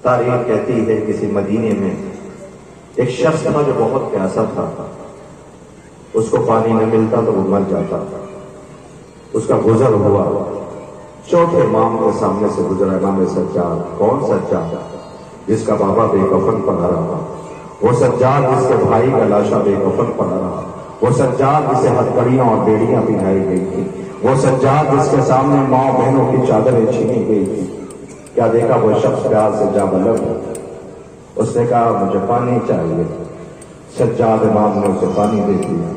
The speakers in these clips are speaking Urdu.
تاریخ کہتی ہے کسی مدینے میں ایک شخص تھا جو بہت پیاسا تھا، اس کو پانی نہ ملتا تو وہ مر جاتا۔ اس کا گزر ہوا، چوتھے امام کے سامنے سے گزرا، امام سجاد۔ کون سجاد؟ جس کا بابا بے کفن پڑا رہا، وہ سجاد جس کے بھائی کا لاشا بے کفن پڑا رہا، وہ سجاد جسے ہتھکڑیاں اور بیڑیاں پہنائی گئی تھی، وہ سجاد جس کے سامنے ماں بہنوں کی چادریں چھینی گئی تھی۔ کیا دیکھا وہ شخص پیار سے جا بلب، اس نے کہا مجھے پانی چاہیے۔ سجاد امام نے اسے پانی دے دیا،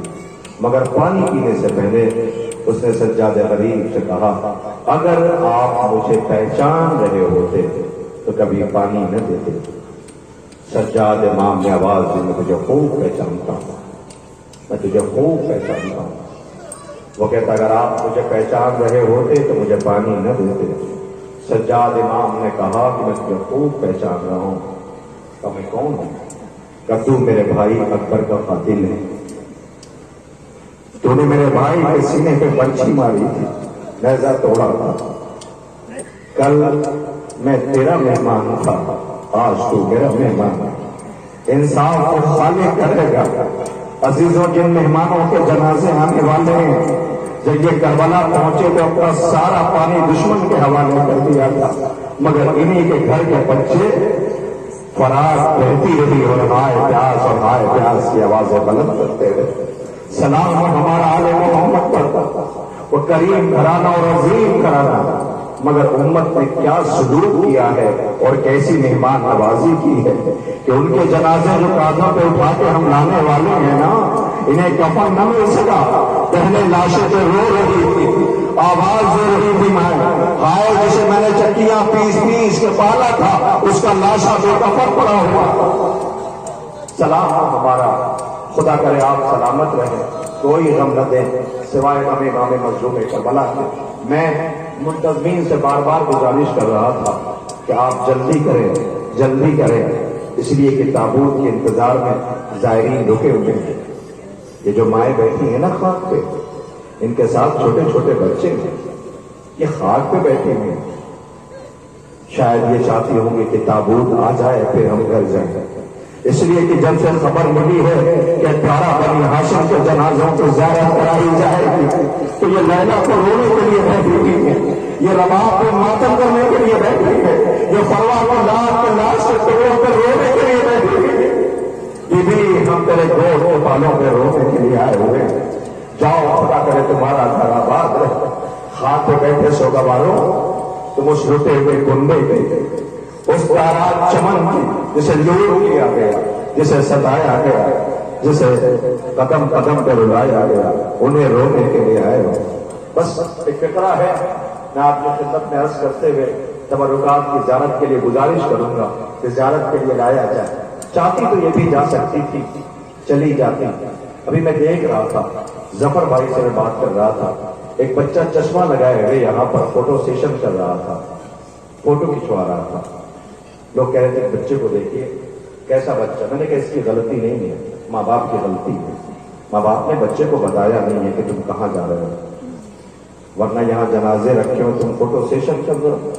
مگر پانی پینے سے پہلے اس نے سجاد غریب سے کہا اگر آپ مجھے پہچان رہے ہوتے تو کبھی پانی نہ دیتے۔ سجاد امام نے آواز دی میں تجھے خوب پہچانتا ہوں، میں تجھے خوب پہچانتا ہوں۔ وہ کہتا اگر آپ مجھے پہچان رہے ہوتے تو مجھے پانی نہ دیتے۔ سجاد امام نے کہا کہ میں تجھے خوب پہچان رہا ہوں۔ کہ میں کون ہوں؟ کہ تو میرے بھائی اکبر کا قاتل ہے، تو نے میرے بھائی کے سینے پہ برچھی ماری تھی، نیزہ توڑا تھا۔ کل میں تیرا مہمان تھا، آج تو میرا مہمان ہے۔ انصاف کو خالق کرے گا۔ عزیزوں، جن مہمانوں کے جنازے آنے والے ہیں، جب یہ کربلا پہنچے تو اپنا سارا پانی دشمن کے حوالے کر دیا تھا، مگر انہی کے گھر کے بچے فراز بہتی رہی اور ہائے پیاس اور ہائے پیاس کی آوازیں بلند کرتے رہے۔ سلام ہو ہمارا آل محمد پر، وہ کریم گھرانہ اور عظیم گھرانہ، مگر امت نے کیا سلوک کیا ہے اور کیسی مہمان نوازی کی ہے کہ ان کے جنازے جو کاندھوں پہ اٹھا کے ہم لانے والے ہیں نا، انہیں کفن نہ مل سکا۔ پہلے لاشیں تو رو رہی تھی، آواز دے رہی تھی مائیں، ہائے جسے میں نے چکیاں پیس پیس کے پالا تھا اس کا لاشا بے کفن پڑا ہوا۔ سلام ہمارا، خدا کرے آپ سلامت رہیں، کوئی غم نہ دے سوائے غم امام مظلوم کربلا کے۔ میں منتظمین سے بار بار گزارش کر رہا تھا کہ آپ جلدی کریں، جلدی کریں، اس لیے کہ تابوت کے انتظار میں زائرین رکے ہوئے ہیں۔ یہ جو مائیں بیٹھی ہیں نا خاک پہ، ان کے ساتھ چھوٹے چھوٹے بچے ہیں، یہ خاک پہ بیٹھے ہیں، شاید یہ چاہتی ہوں گے کہ تابوت آ جائے پھر ہم گھر جائیں۔ اس لیے کہ جب سے خبر ملی ہے کہ پیارا بنی ہاشم کے جنازوں کو زیارت کرائی جائے گی تو یہ لیلا کو رونے کے لیے بیٹھی ہوئی ہے، یہ رباب کو ماتم کرنے کے لیے بیٹھی ہے، یہ فروا کو لاش کے لاش کے ٹکڑوں پر رونے کے لیے بیٹھی ہے۔ بیوی ہم تیرے گود کے بالوں پہ رونے کے لیے آئے ہوئے ہیں، جاؤ خدا کرے تمہارا گھر آباد رہے۔ خاک پہ بیٹھے سوگواروں، تم اس لٹے ہوئے کنبے کے، اس تارات چمن کی جسے لوٹ کیا گیا، جسے ستایا گیا، جسے قدم قدم پہ رلایا گیا، انہیں رونے کے لیے آئے ہو۔ بس ایک فقرہ ہے، میں آپ کی خدمت میں عرض کرتے ہوئے تبرکات کی زیارت کے لیے گزارش کروں گا کہ زیارت کے لیے لایا جائے۔ چاہتی تو یہ بھی جا سکتی تھی، چلی جاتی۔ ابھی میں دیکھ رہا تھا، ظفر بھائی سے میں بات کر رہا تھا، ایک بچہ چشمہ لگائے ہوئے یہاں پر فوٹو سیشن کر رہا تھا، فوٹو کھنچوا رہا تھا۔ لوگ کہہ رہے تھے بچے کو دیکھیے کیسا بچہ۔ میں نے کہا اس کی غلطی نہیں ہے، ماں باپ کی غلطی ہے۔ ماں باپ نے بچے کو بتایا نہیں ہے کہ تم کہاں جا رہے ہو، ورنہ یہاں جنازے رکھے ہو تم فوٹو سیشن کر رہے ہو۔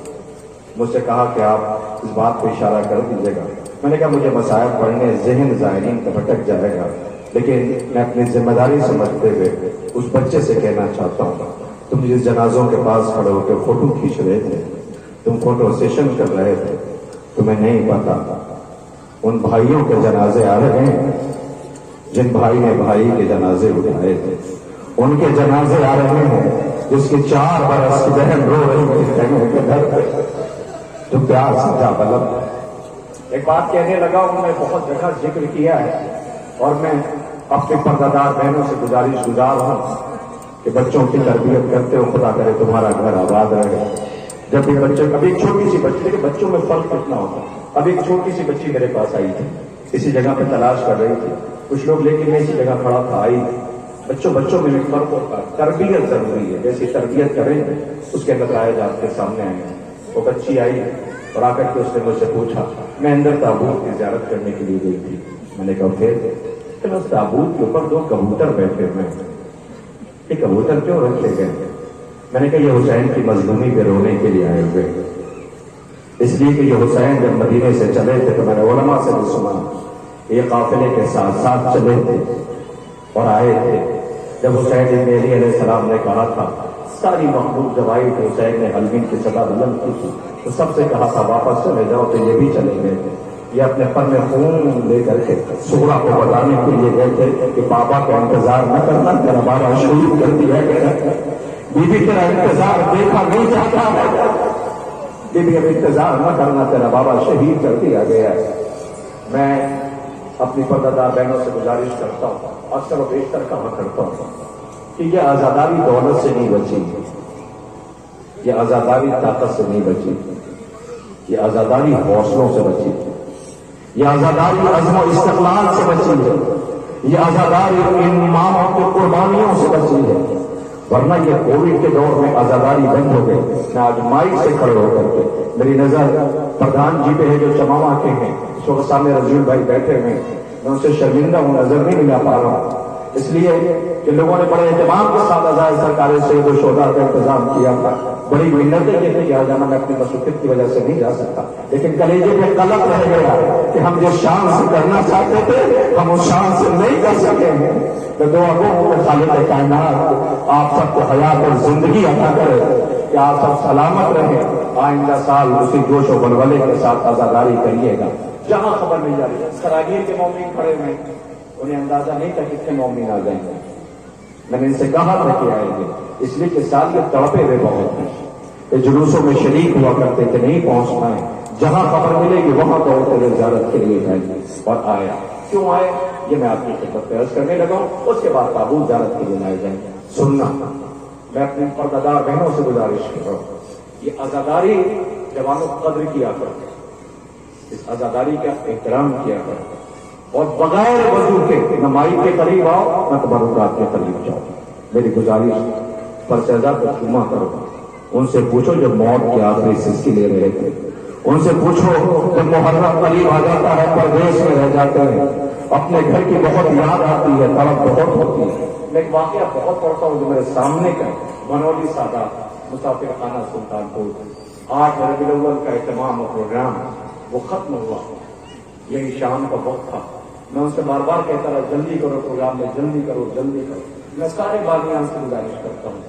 مجھ سے کہا کہ آپ اس بات پہ اشارہ کر دیجیے گا۔ میں نے کہا مجھے مسائل پڑھنے ذہن زائرین کا بھٹک جائے گا، لیکن میں اپنی ذمہ داری سمجھتے ہوئے اس بچے سے کہنا چاہتا ہوں، تم جس جنازوں کے پاس کھڑے ہو کے فوٹو کھینچ رہے تھے، تم فوٹو سیشن کر رہے تھے، تمہیں نہیں پتا ان بھائیوں کے جنازے آ رہے ہیں جن بھائی نے بھائی کے جنازے اٹھائے تھے، ان کے جنازے آ رہے ہیں جس کی 4 برس کی بہن رو رہی تھی خیمے کے گھر پہ، تو پیار سے جا بلب۔ ایک بات کہنے لگا، انہوں نے بہت جگہ ذکر کیا ہے اور میں اپنے پردہ بہنوں سے گزارش گزار ہوں کہ بچوں کی تربیت کرتے ہو، خدا کرے تمہارا گھر آباد رہے۔ جب بھی بچے، ابھی ایک چھوٹی سی بچی، کہ بچوں میں فرق کتنا ہوتا ہے، ابھی ایک چھوٹی سی بچی میرے پاس آئی تھی، اسی جگہ پہ تلاش کر رہی تھی، کچھ لوگ لے کے میں اسی جگہ کھڑا تھا، آئی۔ بچوں میں ایک فرق ہوتا ہے، تربیت ضروری ہے، جیسی تربیت کریں اس کے نتائج آپ کے سامنے آئیں گے۔ وہ بچی آئی اور آ کر کے اس نے مجھ سے پوچھا، میں اندر تابوت کی زیارت کرنے کے لیے گئی تھی۔ میں نے کہا پھر اس تابوت کے اوپر 2 کبوتر بیٹھے ہوئے ہیں، یہ کبوتر کیوں رکھے گئے؟ میں نے کہا یہ حسین کی مظلومی پہ رونے کے لیے آئے ہوئے۔ اس لیے کہ یہ حسین جب مدینے سے چلے تھے تو میں نے علماء سے بھی سنا یہ قافلے کے ساتھ ساتھ چلے تھے اور آئے تھے. جب حسین ابن علی علیہ السلام نے کہا تھا ساری مخلوق جب آئی تو حسین نے حلمین کی صدا بلند کی تھی تو سب سے کہا تھا واپس چلے جاؤ تو یہ بھی چلے گئے. یہ اپنے پر میں خون لے کر کے سغرا کو بتانے کے لیے گئے تھے کہ بابا کا انتظار نہ کرنا تیرا بابا شہید کر دیا گیا. بی بی تیرا انتظار دیکھا نہیں چاہتا ہے. بی بی اب انتظار نہ کرنا تیرا بابا شہید کر دیا گیا. میں اپنی پردہ بہنوں سے گزارش کرتا ہوں اکثر و بیشتر کہا کرتا ہوں کہ یہ آزاداری دولت سے نہیں بچی, یہ آزاداری طاقت سے نہیں بچی, یہ آزاداری حوصلوں سے بچی, یہ آزاداری عزم و استقلال سے بچی ہے, یہ آزاداری ان اماموں کی قربانیوں سے بچی ہے. ورنہ یہ کووڈ کے دور میں آزاداری بند ہو گئی. میں آج مائک سے کھڑے ہو کر کے میری نظر پردھان جی پہ ہے جو چماما کے ہیں, اس وقت سامنے رضوی بھائی بیٹھے ہوئے, میں ان سے شرمندہ ہوں, نظر نہیں ملا پا رہا ہوں اس لیے کہ لوگوں نے بڑے اہتمام کے ساتھ عزائے سرکار سید الشہداء کا انتظام کیا تھا. بڑی منتیں یہ تھی کہ آج جانا میں اپنی مصروفیت کی وجہ سے نہیں جا سکتا, لیکن کلیجے میں قلم رہ گیا کہ ہم جس شان سے کرنا چاہتے تھے ہم اس شان سے نہیں کر سکے ہیں. میں دعا کروں کہ خالق کائنات آپ سب کو حیات اور زندگی عطا کرے کہ آپ سب سلامت رہیں. آئندہ سال اسی جوش و ولولے کے ساتھ آزاداری کریے گا. جہاں خبر نہیں جا رہی سراگیر کے مومن کھڑے ہوئے, انہیں اندازہ نہیں تھا کتنے مومن آ جائیں گے. میں نے ان سے کہا تھا کہ آئیں گے, اس لیے کہ سال یہ تڑپے ہوئے بہت ہیں. یہ جلوسوں میں شریک ہوا کرتے تھے, نہیں پہنچ پائے. جہاں خبر ملے گی وہاں دوڑتے ہوئے زیارت کے لیے جائیں گے. اور آیا کیوں آئے یہ میں آپ کی خدمت پیش کرنے لگا ہوں. اس کے بعد تابوت زیارت کے لیے لائے جائیں گے. سننا میں اپنی پردہ بہنوں سے گزارش کر رہا ہوں, یہ آزاداری جوانوں کو قدر کیا کرتے, اس آزاداری کا احترام کیا کرتے, اور بغیر وضو کے نہ مائی کے قریب آؤ نہ تبرکات کے قریب جاؤ. میری گزارش پر شہزاد کو جمع کرو, ان سے پوچھو جب موت کی آخری سسکی لے رہے تھے, ان سے پوچھو جب محرم قریب آ جاتا ہے پردیش میں رہ جاتے ہیں, اپنے گھر کی بہت یاد آتی ہے, طرف بہت ہوتی ہے. میں ایک واقعہ بہت پڑھتا ہوں جو میرے سامنے کا بنولی سادات مسافر خانہ سلطانپور, 8 ربیع الاول کا اہتمام اور پروگرام وہ ختم ہوا, یہی شام کا وقت تھا. میں ان سے بار بار کہتا رہا جلدی کرو پروگرام میں, جلدی کرو جلدی کرو. میں سارے بانیان سے گزارش کرتا ہوں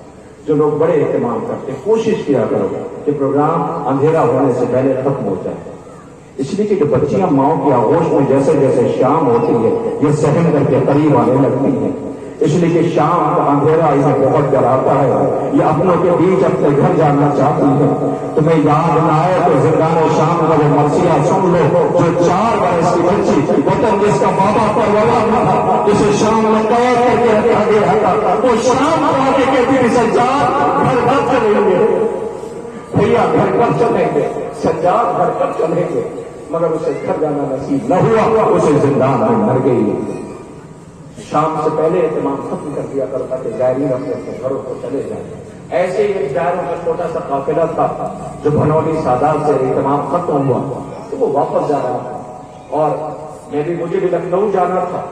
جو لوگ بڑے اہتمام کرتے ہیں, کوشش کیا کرو کہ پروگرام اندھیرا ہونے سے پہلے ختم ہو جائے. اس لیے کہ بچیاں ماؤں کی آغوش میں جیسے جیسے شام ہوتی ہے یہ سہن کر کے قریب آنے لگتی ہیں. اس لیے کہ شام کا اندھیرا انہیں بہت ڈراتا ہے, یہ اپنوں کے بیچ اپنے گھر جانا چاہتی ہے. تمہیں یاد نہ آئے تو زندان شام کا وہ مرثیہ سن لو جو 4 برس کی بچی وطن جس کا بابا پرورا نہ تھا, جسے شام میں قید کر کے رکھا گیا تھا, وہ شام کو آ کے کہتی تھی سجاد گھر کب چلیں گے, بھیا گھر کب چلیں گے, سجاد گھر کب چلیں گے. مگر اسے گھر جانا نصیب نہ ہوا, اسے زندان میں مر گئی. شام سے پہلے اہتمام ختم کر دیا کرتا کہ زائرین اپنے اپنے گھروں کو چلے جائیں. ایسے ہی ایک زائروں کا چھوٹا سا قافلہ تھا جو بھنولی سادات سے اہتمام ختم ہوا تو وہ واپس جا رہا تھا, اور مجھے بھی لکھنؤ جانا تھا.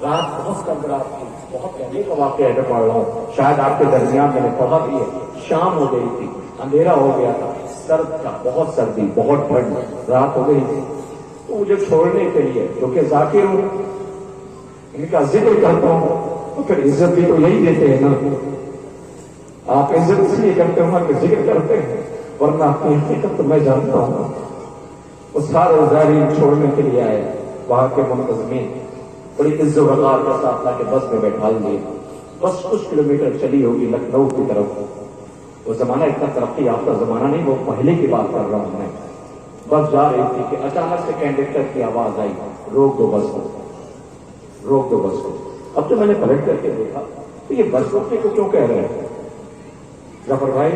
رات بہت کم رات تھی, بہت پہلے کا واقعہ ہے پڑھ رہا ہوں, شاید آپ کے درمیان میں نے پڑھا بھی ہے. شام ہو گئی تھی, اندھیرا ہو گیا تھا, سرد تھا, بہت سردی, بہت ٹھنڈ, رات ہو گئی تھی. تو مجھے چھوڑنے کے لیے جو کہ ذاکر ہوں ان کا ذکر کرتا ہوں تو پھر عزت بھی تو یہی دیتے ہیں نا. آپ عزت اس لیے کرتے ہوں کہ ذکر کرتے ہیں, ورنہ اپنی حقیقت تو میں جانتا ہوں. وہ سارے زائرین چھوڑنے کے لیے آئے. وہاں کے منتظمین بڑی عزت و وقار کے ساتھ لا کے بس میں بیٹھا دیے. بس کچھ کلومیٹر چلی ہوگی لکھنؤ کی طرف. وہ زمانہ اتنا ترقی یافتہ زمانہ نہیں, وہ پہلے کی بات کر رہا ہوں میں. بس جا رہی تھی کہ اچانک سے کنڈکٹر کی آواز آئی, روک دو بس کو, روک دو بس کو. اب تو میں نے پلٹ کر کے دیکھا تو یہ بس روکنے کو کیوں کہہ رہے ہیں. ظفر بھائی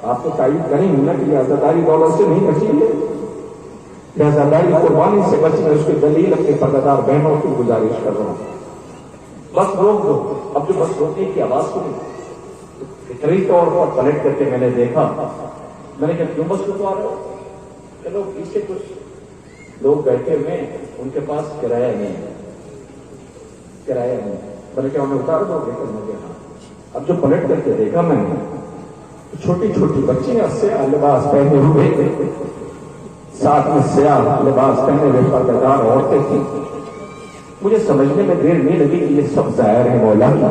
آپ تو تائید کریں گے نا کہ یہ آزاداری دولت سے نہیں بچی ہے, یہ آزاداری قربانی سے بچی ہے. اس کی دلیل اپنے پردہ بہنوں کی گزارش کر رہا ہوں, بس روک دو. اب جو بس روکنے کی آواز سنی فطری طور پر پلٹ کر کے میں نے دیکھا. میں نے کہا کیوں بس رکوا رہے ہو. چلو پیچھے کچھ لوگ بیٹھے ہوئے, ان کے پاس کرایہ نہیں ہے, کرایہ نہیں. میں نے کہا انہیں اتار دو گے. مجھے ہاں. اب جو پلٹ کر کے دیکھا میں نے چھوٹی چھوٹی بچیاں سے لباس پہنے ہوئے ساتھ میں سیاہ لباس پہنے ہوئے پردہ عورتیں تھیں. مجھے سمجھنے میں دیر نہیں لگی کہ یہ سب ظاہر ہے مولا کی.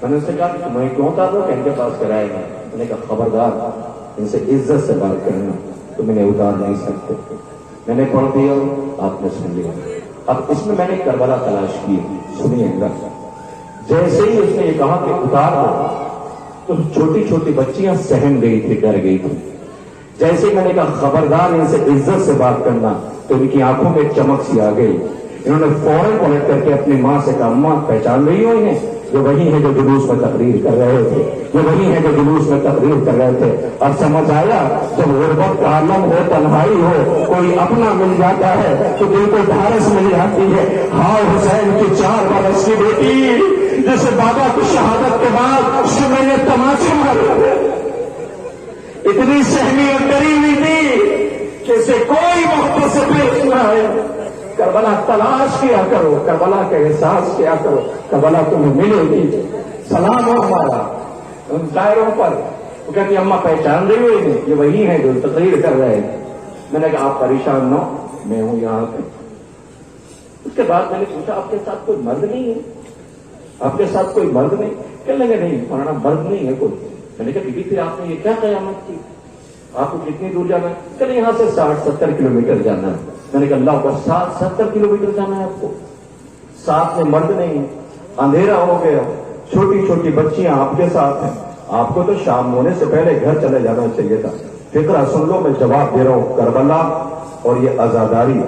میں نے ان سے کہا کہ تمہیں کیوں تھا تو ان کے پاس کرائے گا. میں نے کہا خبردار ان سے عزت سے بات کرنا, تم انہیں اتار نہیں سکتے. میں نے پڑھ دیا, آپ نے سن لیا. اب اس میں نے کربلا تلاش کی. سنیے گا, جیسے ہی اس نے یہ کہا کہ اتار دو تو چھوٹی چھوٹی بچیاں سہم گئی تھی, ڈر گئی تھی. جیسے ہی میں نے کہا خبردار ان سے عزت سے بات کرنا تو ان کی آنکھوں میں چمک سی آ گئی. انہوں نے فوراً پلٹ کر کے اپنی ماں سے کہا اماں پہچان رہی ہو انہیں؟ یہ وہی ہے جو جلوس میں تقریر کر رہے تھے, یہ وہی ہے جو جلوس میں تقریر کر رہے تھے. اب سمجھ آیا جب غربت کا عالم ہو, تنہائی ہو, کوئی اپنا مل جاتا ہے تو دل کو ڈھارس مل جاتی ہے. ہاں حسین کی 4 برس کی بیٹی جسے بابا کی شہادت کے بعد شمع نے تماچے مارے, اتنی سہمی اور ڈری ہوئی تھی کہ اسے کوئی محبت سے پیش نہ آئے. کربلا تلاش کیا کرو, کربلا کا احساس کیا کرو, کربلا تمہیں ملے گی. سلام ہو ہمارا ان ظاہروں پر. وہ کہتی اماں پہچان رہی ہوئی, یہ وہی ہیں جو تقریر کر رہے ہیں. میں نے کہا آپ پریشان نہ ہو, میں ہوں یہاں پہ. اس کے بعد میں نے پوچھا آپ کے ساتھ کوئی مرد نہیں ہے؟ آپ کے ساتھ کوئی مرد نہیں؟ کہنے لگے نہیں مولانا مرد نہیں ہے کوئی. میں نے کہا بی بی پھر آپ نے یہ کیا قیامت کی, آپ کو کتنی دور جانا ہے؟ کہ یہاں سے 60-70 کلومیٹر جانا ہے. میں نے کہا اللہ کو 60-70 کلومیٹر جانا ہے آپ کو, ساتھ میں مرد نہیں, اندھیرا ہو گیا, چھوٹی چھوٹی بچیاں آپ کے ساتھ ہیں, آپ کو تو شام ہونے سے پہلے گھر چلے جانا چاہیے تھا. فکرہ سن لو, میں جواب دے رہا ہوں. کربلا اور یہ عزاداری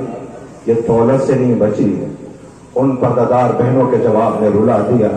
یہ دولت سے نہیں بچی. ان پردادار بہنوں کے جواب نے رلا دیا.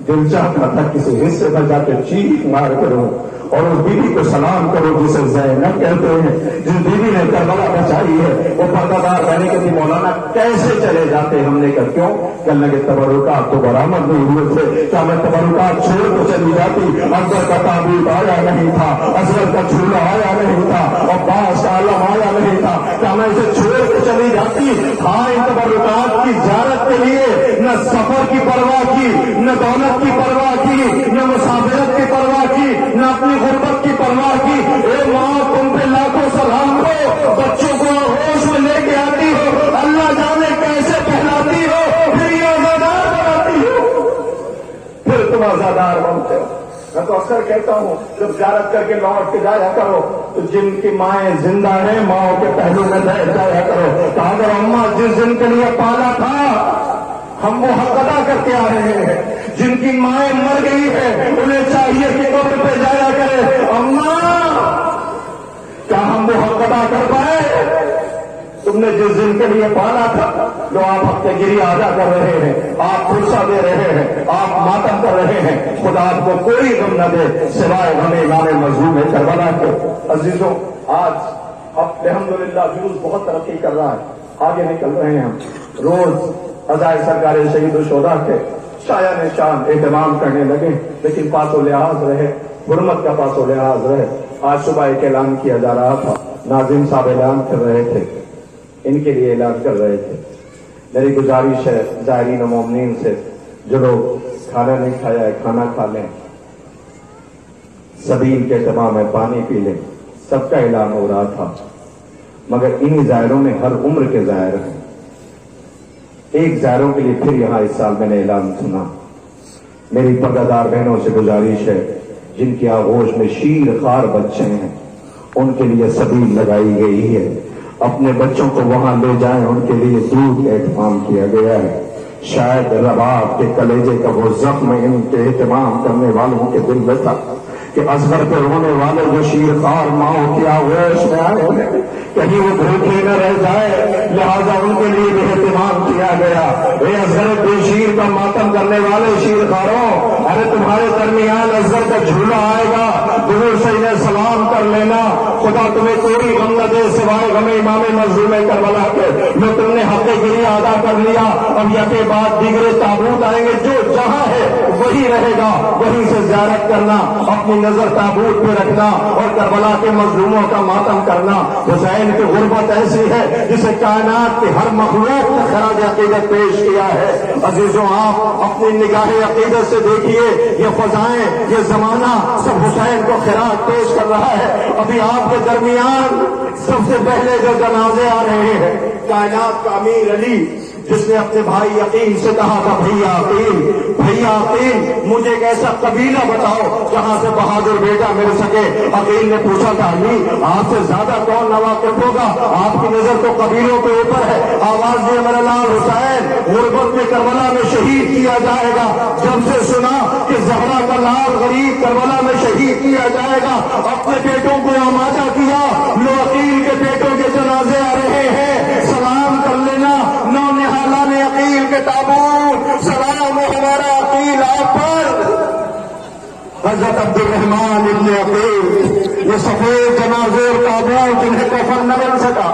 دل چاہتا تھا کسی حصے میں جا کے چیخ مار کروں اور اس بیوی کو سلام کرو جسے زینب کہتے ہیں, جس بیوی نے کربلا بچائی ہے. وہ پردادار بہنیں کہتی مولانا کیسے چلے جاتے؟ ہم نے کہا کیوں؟ کہنے لگے تبرکات تو برآمد نہیں ہوئے تھے. کیا میں تبرکات چھوڑ تو چلی جاتی؟ اکبر کا تعبیر آیا نہیں تھا, اصغر کا جھولا آیا نہیں تھا, عباس کا علم آیا نہیں تھا. کیا میں اسے چھوڑ کے چلی جاتی؟ ہاں, ان تبرکات کی زیارت کے لیے نہ سفر کی پرواہ کی, نہ دولت کی پرواہ کی, نہ مسافرت کی پرواہ کی, نہ اپنی غربت کی پرواہ کی. اے ماں تم پہ لاکھوں سلام ہو, بچوں کو ہوش میں لے کے آتی ہو, اللہ جانے کیسے پہلاتی ہو, پھر یہ آزادار بناتی ہو, پھر تم آزادار بنتے ہو. میں تو اکثر کہتا ہوں جب زیارت کر کے لوٹ کے جایا کرو تو جن کی مائیں زندہ ہیں ماؤں کے پہلو میں بیٹھ جایا کرو. کہا اگر اماں جس جن کے لیے پالا تھا ہم وہ حق ادا کر کے آ رہے ہیں, جن کی مائیں مر گئی ہے انہیں چاہیے کہ قبر پہ جایا کرے. اماں کیا ہم وہ حق ادا کر پائے؟ تم نے جس دن کے لیے پالا تھا جو آپ ہفتے گیری ادا کر رہے ہیں, آپ فرصہ دے رہے ہیں, آپ ماتم کر رہے ہیں. خدا آپ کو کوئی غم نہ دے سوائے غم امام مظلوم کربلا کے. عزیزوں آج اب الحمدللہ جلوس بہت ترقی کر رہا ہے, آگے نکل رہے ہیں ہم. روز عزائے سرکار شہید الشہداء کے شایان شان اہتمام کرنے لگے, لیکن پاس و لحاظ رہے, حرمت کا پاس و لحاظ رہے. آج صبح ایک اعلان کیا جا رہا تھا, ناظم صاحب اعلان کر رہے تھے, ان کے لیے اعلان کر رہے تھے. میری گزارش ہے زائرین و مومنین سے, جو لوگ کھانا نہیں کھایا ہے کھانا کھا لیں, سبیل کے اہتمام ہے پانی پی لیں. سب کا اعلان ہو رہا تھا, مگر انہی زائروں میں ہر عمر کے زائر ہیں. ایک زائروں کے لیے پھر یہاں اس سال میں نے اعلان سنا. میری پردادار بہنوں سے گزارش ہے جن کی آغوش میں شیر خوار بچے ہیں, ان کے لیے سبیل لگائی گئی ہے. اپنے بچوں کو وہاں لے جائیں, ان کے لیے دودھ کا اہتمام کیا گیا ہے. شاید رباب کے کلیجے کا وہ زخم ان کے اہتمام کرنے والوں کے دل میں تھا کہ اصغر پہ رونے والے جو شیر خوار ماؤں کی آغوش میں آئے ہیں کہیں وہ بھوکے نہ رہ جائے, لہذا ان کے لیے بھی اہتمام کیا گیا. اے اصغر بے شیر کا ماتم کرنے والے شیر خواروں, ارے تمہارے درمیان اصغر کا جھولا آئے گا, دور سے انہیں سلام کر لینا. خدا تمہیں کوئی غم نہ دے سوائے غم امام مظلوم کربلا کے. جو تم نے حق گیری ادا کر لیا, اب یکے بعد دیگرے تابوت آئیں گے, جو جہاں ہے وہی رہے گا, وہیں سے زیارت کرنا, اپنی نظر تابوت پہ رکھنا اور کربلا کے مظلوموں کا ماتم کرنا. حسین کی غربت ایسی ہے جسے کائنات کی ہر مخلوق نے خراج عقیدت پیش کیا ہے. عزیزوں آپ اپنی نگاہ عقیدت سے دیکھیے, یہ فضائیں یہ زمانہ سب حسین کو خراج پیش کر رہا ہے. ابھی آپ کے درمیان سب سے پہلے جو جنازے آ رہے ہیں، کائنات کا امیر علی جس نے اپنے بھائی عقیل سے کہا تھا بھیا عقیل مجھے ایک ایسا قبیلہ بتاؤ جہاں سے بہادر بیٹا مل سکے۔ عقیل نے پوچھا تھا علی آپ سے زیادہ کون نواقف ہوگا، آپ کی نظر تو قبیلوں کے اوپر ہے۔ آواز دیا میرا لال حسین غربت میں کربلا میں شہید کیا جائے گا۔ جب سے سنا کہ زہرا کا لال غریب کربلا میں شہید کیا جائے گا، اپنے بیٹوں کو آمادہ کیا، لو عقیل کے بیٹوں کے جنازے آ رہے ہیں، سلام کر لینا۔ نونہالا نے عقیل کے تابوت، سلام ہو ہمارا عقیل آپ پر۔ حضرت عبد الرحمان ابن عقیل، یہ سفید جنازے اور تابوت جنہیں کفن نہ مل سکا،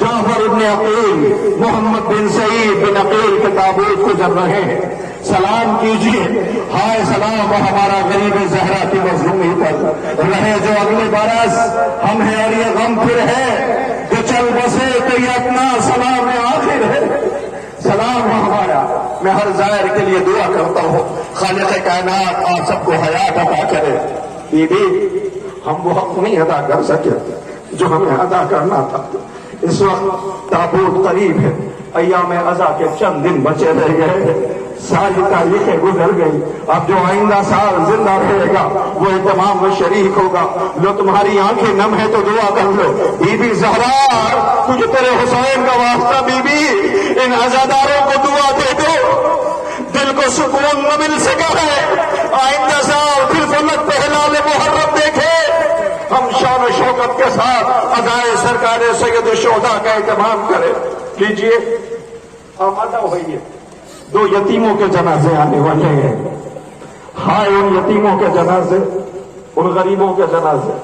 جعفر ابن عقیل، محمد بن سعید بن عقیل کے تابوت گزر رہے ہیں، سلام کیجیے۔ ہائے سلام ہمارا غریب زہرا کی مظلومی پر رہے جو اگلے برس ہم ہیں اور یہ غم پھر ہے جو چل بسے تو یہ اپنا سلام آخر ہے۔ سلام ہو ہمارا۔ میں ہر زائر کے لیے دعا کرتا ہوں خالق کائنات آپ سب کو حیات عطا کرے۔ بی بی ہم وہ حق نہیں ادا کر سکے جو ہمیں ادا کرنا تھا۔ اس وقت تابوت قریب ہے، ایام عزا کے چند دن بچے رہ گئے، ساری تاریخیں گزر گئی۔ اب جو آئندہ سال زندہ رہے گا وہ اہتمام میں شریک ہوگا۔ جو تمہاری آنکھیں نم ہے تو دعا کر لو۔ بی بی زہرا تجھے تیرے حسین کا واسطہ بی بی ان عزاداروں کو دعا دے دو، دل کو سکون نہ مل سکا ہے، آئندہ سال پھر فلک پہ ہلال محرم دیکھے، ہم شان و شوکت کے ساتھ ادائے سرکار سید الشہداء کا اہتمام کریں۔ لیجیے آمادہ ہوئیے، دو یتیموں کے جنازے آنے والے ہیں۔ ہائے ان یتیموں کے جنازے، ان غریبوں کے جنازے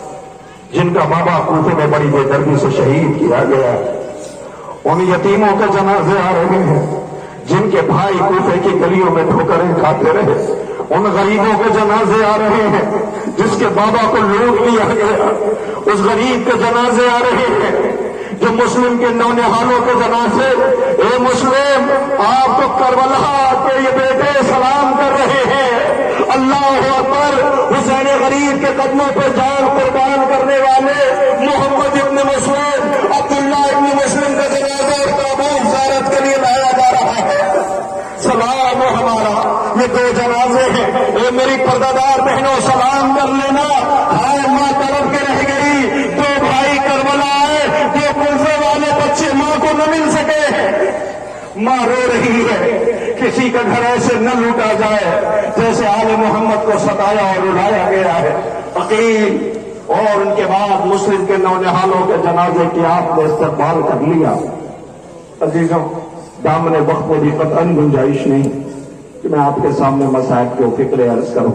جن کا بابا کوفے میں بڑی بے دردی سے شہید کیا گیا ہے۔ ان یتیموں کے جنازے آ رہے ہیں جن کے بھائی کوفے کی گلیوں میں ٹھوکریں کھاتے رہے۔ ان غریبوں کے جنازے آ رہے ہیں جس کے بابا کو لوٹ لیا گیا۔ اس غریب کے جنازے آ رہے ہیں جو مسلم کے نونہالوں کے جنازے۔ اے مسلم آپ کو کربلا کے یہ بیٹے سلام کر رہے ہیں۔ اللہ اکبر۔ حسین غریب کے قدموں پہ جان قربان کرنے والے محمد ابن مسلم، عبداللہ ابن مسلم کا جنازہ اور تابوت زیارت کے لیے لایا جا رہا ہے۔ سلام ہو ہمارا۔ یہ دو جنازے ہیں، اے میری پردہ دار بہنوں سلام کر لینا۔ ہائے ماں تڑپ کے رہ گئی، دو بھائی کربلا آئے، دو کلفے والے بچے ماں کو نہ مل سکے، ماں رو رہی ہے۔ کسی کا گھر ایسے نہ لوٹا جائے جیسے آل محمد کو ستایا اور اڑایا گیا ہے۔ عقیل اور ان کے بعد مسلم کے نونہالوں کے جنازے کی آپ نے استقبال کر لیا۔ عزیزوں دامن وقت میں بھی قطعاً گنجائش نہیں کہ میں آپ کے سامنے مسائل کو فکر عرض کروں،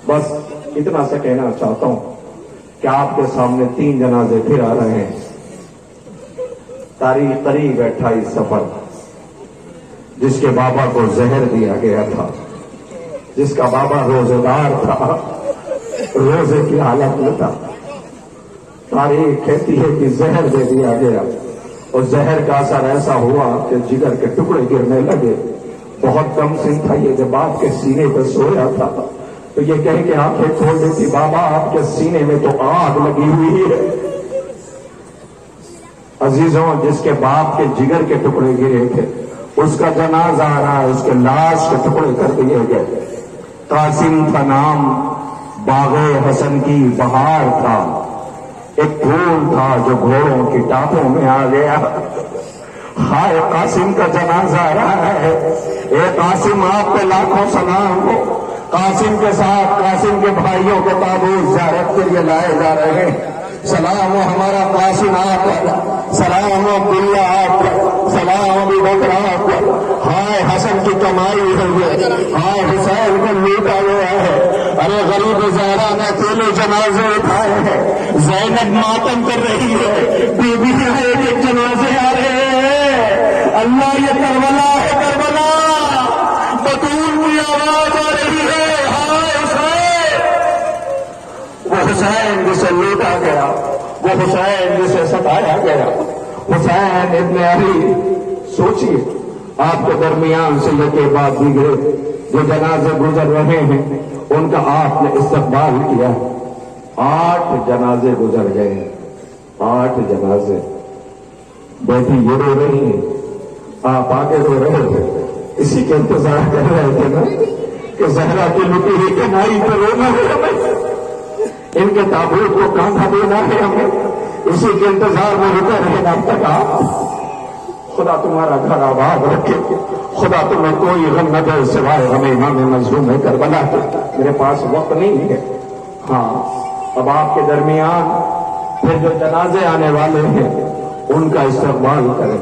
بس اتنا سا کہنا چاہتا ہوں کہ آپ کے سامنے 3 جنازے پھر آ رہے ہیں۔ تاریخ قریب 28 صفر، جس کے بابا کو زہر دیا گیا تھا، جس کا بابا روزے دار تھا، روزے کی حالت میں تھا۔ تاریخ کہتی ہے کہ زہر دے دیا گیا اور زہر کا اثر ایسا ہوا کہ جگر کے ٹکڑے گرنے لگے۔ بہت کم سن تھا یہ، جب آپ کے سینے پہ سویا تھا تو یہ کہہ کے آنکھیں کھول دی تھی، بابا آپ کے سینے میں تو آگ لگی ہوئی ہے۔ عزیزوں جس کے باپ کے جگر کے ٹکڑے گرے تھے اس کا جنازہ آ رہا ہے، اس کے لاش کے ٹکڑے کر دیے گئے۔ قاسم کا نام باغ حسن کی بہار تھا، ایک پھول تھا جو گھوڑوں کی ٹاپوں میں آ گیا۔ ہائے قاسم کا جنازہ آ رہا ہے۔ اے قاسم آپ پہ لاکھوں سلام ہو۔ قاسم کے ساتھ قاسم کے بھائیوں کے تابوت زیارت کے لیے لائے جا رہے ہیں۔ سلام ہو ہمارا قاسم آپ پر، سلام ہو عبداللہ آپ پر، سلام ہو ابو بکر آپ پر۔ ہائے حسن کی کمائی ہوئی ہے، ہائے حسین کو لوٹا گیا ہے۔ ارے غریب زہرا نے تیرے جنازے اٹھائے ہیں، زینب ماتم کر رہی ہے، بی بی کے جنازے آ رہے ہیں۔ اللہ یہ کربلا ہے، کربلا بطول کی آواز آ رہی ہے۔ ہائے حسین، وہ حسین جسے لوٹا گیا، وہ حسین جسے ستایا گیا، حسین ابن علی۔ سوچیے آپ کے درمیان سے یہ کے بعد دیگرے جو جنازے گزر رہے ہیں ان کا آپ نے استقبال کیا، 8 جنازے گزر گئے، 8 جنازے۔ بیٹی یہ رو رہی ہیں، آپ آگے رو رہے تھے، اسی کے انتظار کر رہے تھے نا کہ زہرا کی لٹی ہوئی کنائی پہ رونا ہے ہمیں، ان کے تابوت کو کاندھا دینا ہے ہمیں، اسی کے انتظار میں رکے رہے اب تک آپ۔ خدا تمہارا گھر آباد رکھے، خدا تمہیں کوئی غم نہ دے سوائے ہمیں امام مظلوم کربلا کے۔ میرے پاس وقت نہیں ہے، ہاں اب آپ کے درمیان پھر جو جنازے آنے والے ہیں ان کا استقبال کریں۔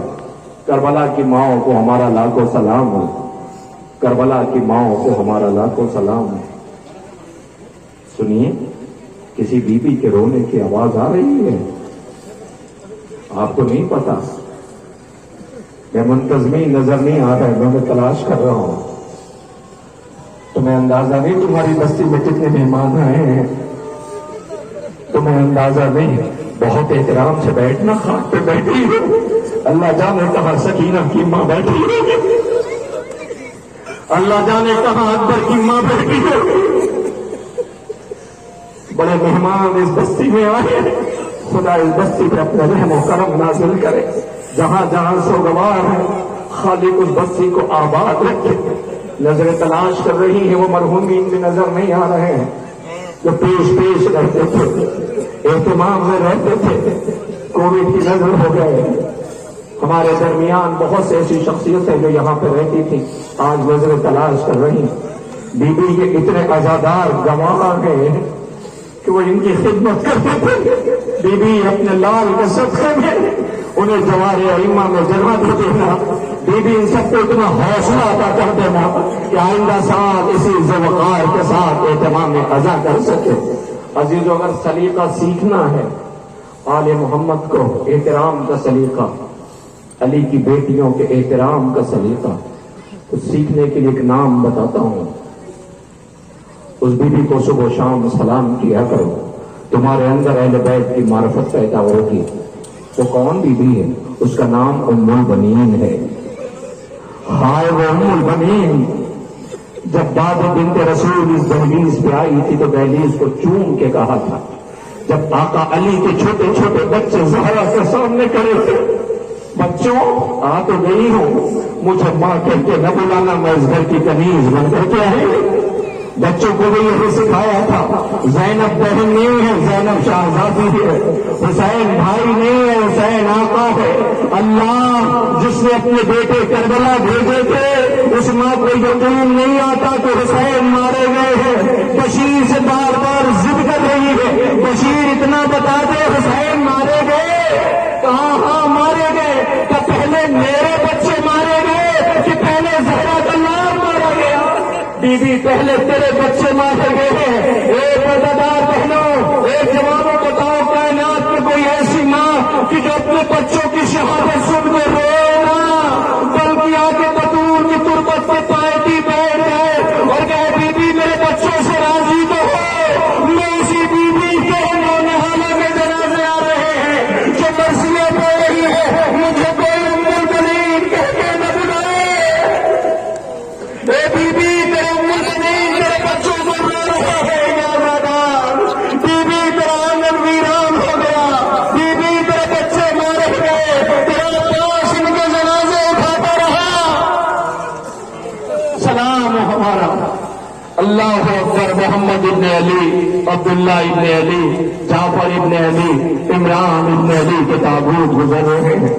کربلا کی ماؤں کو ہمارا لاکھوں سلام ہو، کربلا کی ماؤں کو ہمارا لاکھوں سلام ہو۔ سنیے، کسی بی بی کے رونے کی آواز آ رہی ہے، آپ کو نہیں پتا؟ میں منتظمی نظر نہیں آ رہا ہے، میں تلاش کر رہا ہوں۔ تمہیں اندازہ نہیں تمہاری بستی میں کتنے مہمان آئے ہیں، تمہیں اندازہ نہیں، بہت احترام سے بیٹھنا، خاک پہ بیٹھی ہو، اللہ جانے کہاں سکینہ کی ماں بیٹھی ہو، اللہ جانے کہاں اکبر کی ماں بیٹھی ہو۔ بڑے مہمان اس بستی میں آئے، خدا اس بستی پہ اپنے رحم و کرم نازل کرے، جہاں جہاں سوگوار ہے خالق اس بستی کو آباد رکھے۔ نظر تلاش کر رہی ہے، وہ مرحومین بھی نظر نہیں آ رہے ہیں جو پیش رہتے تھے، اہتمام میں رہتے تھے، کووڈ کی نظر ہو گئے۔ ہمارے درمیان بہت سے ایسی شخصیتیں جو یہاں پہ رہتی تھی آج نظر تلاش کر رہی ہیں۔ بی بی کے اتنے عزادار گواہ ہیں کہ وہ ان کی خدمت کرتے تھے۔ بی بی اپنے لال کے صدقے میں انہیں جوار ائمہ میں جگہ دے دینا، بی بی ان سب کو اتنا حوصلہ عطا کر دینا کہ آئندہ سال اسی ذوقار کے ساتھ اہتمام ادا کر سکے۔ عزیزو، اگر سلیقہ سیکھنا ہے آل محمد کو، احترام کا سلیقہ، علی کی بیٹیوں کے احترام کا سلیقہ، اس سیکھنے کے لیے ایک نام بتاتا ہوں۔ اس بی بی کو صبح و شام سلام کیا کرو، تمہارے اندر اہل بیت کی معرفت پیدا ہوگی۔ وہ کون بی بی ہے؟ اس کا نام ام البنین ہے۔ ہائے وہ ام البنین، جب داد بنت رسول اس دہلیز پہ آئی تھی تو دہلیز کو چوم کے کہا تھا۔ جب آقا علی کے چھوٹے چھوٹے بچے زہرا کے سامنے کھڑے تھے، بچوں آ تو گئی ہوں، مجھے ماں کہہ کے نہ بلانا، میں اس گھر کی کنیز بن کر کے آئی۔ بچوں کو بھی یہی سکھایا تھا، زینب بہن نہیں ہے، زینب شہزادی ہے، حسین بھائی نہیں ہے، حسین آقا ہے۔ اللہ جس نے اپنے بیٹے کربلا بھیجے تھے، اس ماں کو یقین نہیں آتا کہ حسین مارے گئے ہیں، بشیر سے بار بار ضد کر رہی ہے، بشیر اتنا بتا دے حسین مارے گئے، کہاں ہاں مارے گئے، کہ پہلے میرے بچے مارے گئے کہ پہلے زہرا کا نام مارا گیا؟ بی بی پہلے تیرے بچے مارے گئے ہیں۔ ایک وفادار بہنوں، ایک جوانوں بتاؤ، کائنات میں کوئی ایسی ماں کہ جو اپنے بچوں کی شہادت سن کے روئے نہ، بلکہ آ کے بطور کی تربت پہ پائٹی بیٹھ گئے اور کہے بی بی میرے بچوں سے راضی تو ہو؟ میں اسی بی بی کے نونہالہ میں جنازے آ رہے ہیں جو مرثیے پڑھ رہی ہے، مجھے کوئی ام البنین کہہ کے نہ بلائے۔ اے بی بی تیرے ام البنین میرے بچوں کو رو رہے ہیں، یادگار بی بی تیرا آنگن ویران ہو گیا، بی بی تیرے بچے مارے گئے، تیرا پاس ان کے جنازے اٹھاتا رہا۔ سلام ہمارا اللہ اکبر، محمد ابن علی، عبداللہ ابن علی، جعفر ابن علی، عمران ابن علی کے تابوت گزر رہے ہیں۔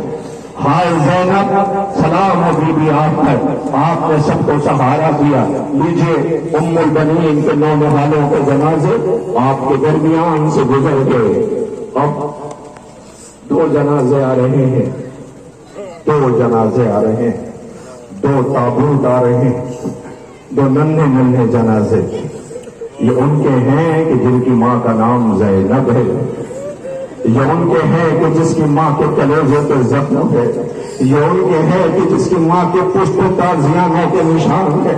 ہائے زینب، سلام ہے بی بی آپ پر، آپ نے سب کو سہارا دیا۔ لیجیے ام البنین کے نونہالوں کے جنازے آپ کے درمیان سے گزر گئے۔ اب 2 جنازے آ رہے ہیں، 2 جنازے آ رہے ہیں، 2 تابوت آ رہے ہیں، 2 ننھے جنازے۔ یہ ان کے ہیں کہ جن کی ماں کا نام زینب ہے، یہ ان کے ہیں کہ جس کی ماں کے کلیجے پہ زخم ہے، یہ ان کے ہیں کہ جس کی ماں کے پشت تازیانوں کے نشان ہے،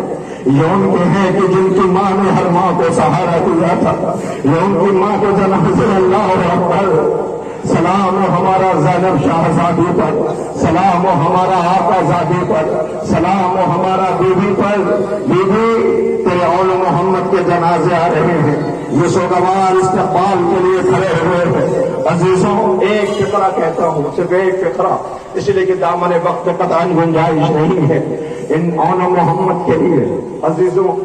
یہ ان کے ہیں کہ جن کی ماں نے ہر ماں کو سہارا دیا تھا، یہ ان کی ماں کو جنازے اللہ اکبر۔ سلام ہو ہمارا زینب شہزادی پر، سلام ہو ہمارا آقا زادی پر، سلام ہو ہمارا بی بی پر۔ بی بی تیرے اول محمد کے جنازے آ رہے ہیں، یہ سوگوار استقبال کے لیے کھڑے ہوئے ہیں۔ عزیزوں ایک فقرہ کہتا ہوں، صرف ایک فقرہ، اس لیے کہ دامن وقت قطعاً گنجائش نہیں ہے ان اون محمد کے لیے۔ عزیزوں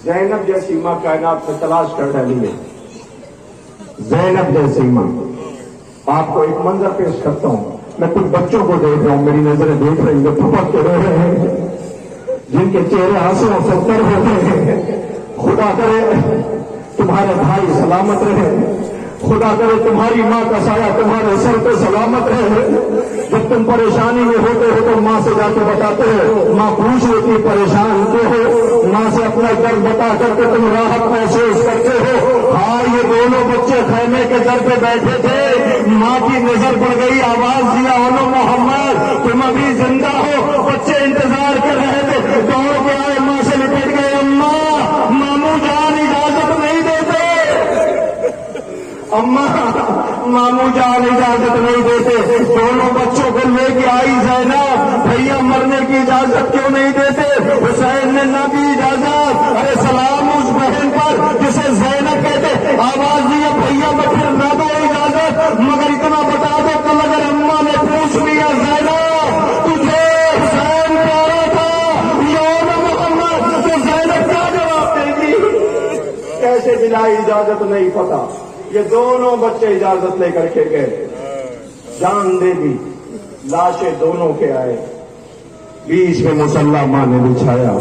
زینب جیسی ماں کائنات میں تلاش کر ڈالی ہے، زینب جیسی ماں۔ آپ کو ایک منظر پیش کرتا ہوں، میں کچھ بچوں کو دیکھ رہا ہوں، میری نظریں دیکھ رہی ہیں، پھپک کے رہ رہے ہیں، جن کے چہرے آنسوؤں سے تر ہوتے ہیں۔ خدا کرے تمہارے بھائی سلامت رہے، خدا کرے تمہاری ماں کا سایہ تمہارے سر پہ سلامت رہے۔ جب تم پریشانی میں ہوتے ہو تو ماں سے جا کے بتاتے ہو، ماں پوچھ لیتی پریشان کیوں ہو، ماں سے اپنا درد بتا کر کے تم راحت محسوس کرتے ہو۔ ہاں یہ دونوں بچے خیمے کے در پہ بیٹھے تھے، ماں کی نظر پڑ گئی، آواز دیا اونو محمد تم ابھی زندہ ہو۔ بچے انتظار کر رہے تھے، دوڑ کے آئے، ماں سے لپٹ گئے، اماں ماموں جان اجازت نہیں دیتے، اماں ماموں جان اجازت نہیں دیتے۔ دونوں بچوں کو لے کے آئی زینب، بھیا مرنے کی اجازت کیوں نہیں دیتے؟ حسین نے نہ دی اجازت۔ ارے سلام اس بہن پر جسے زینب کہتے، آواز دیا بھیا میں پھر نہ دو اجازت، مگر اتنا بتا دو کل اگر اماں نے پوچھ لیا زینب تجھے حسین پیارا تھا یا محمد، تو زینب کیا جواب دے گی؟ کیسے دلائی اجازت نہیں پتا۔ یہ دونوں بچے اجازت لے کر کے گئے، جان دے دی، لاشیں دونوں کے آئے، بیچ میں مصلی ماں نے بچھایا،